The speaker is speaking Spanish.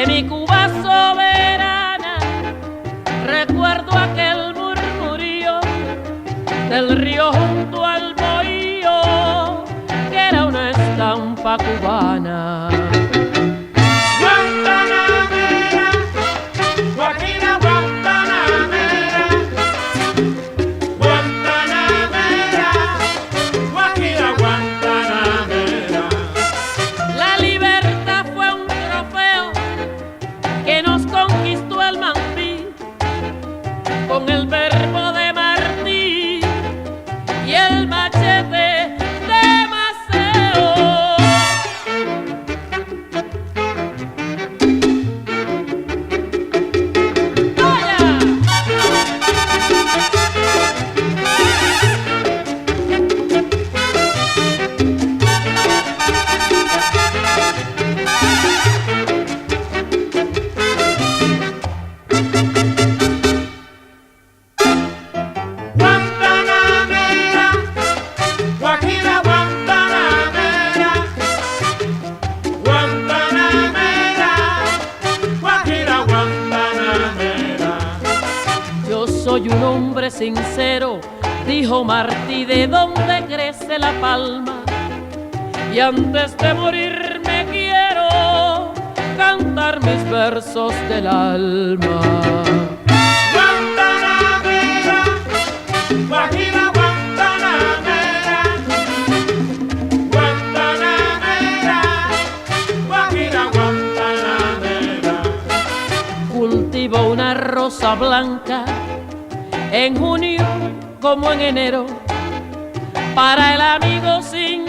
de mi Cuba soberana. Recuerdo aquel murmurío del río junto al bohío, que era una estampa cubana. Guantanamera, Guajira Guantanamera, Guantanamera, Guajira Guantanamera. La libertad fue un trofeo que nos conquistó el Mambí con el verbo de Martí y el machete de Maceo. ¡Vaya! Guantanamera, Guajira Guantanamera, Guantanamera, Guajira Guantanamera. Yo soy un hombre sincero, dijo Martí, ¿de dónde crece la palma? Y antes de morir me quiero cantar mis versos del alma. Guantanamera, Guajira Guantanamera, Guantanamera, Guajira Guantanamera. Cultivo una rosa blanca en junio como en enero, para el amigo sin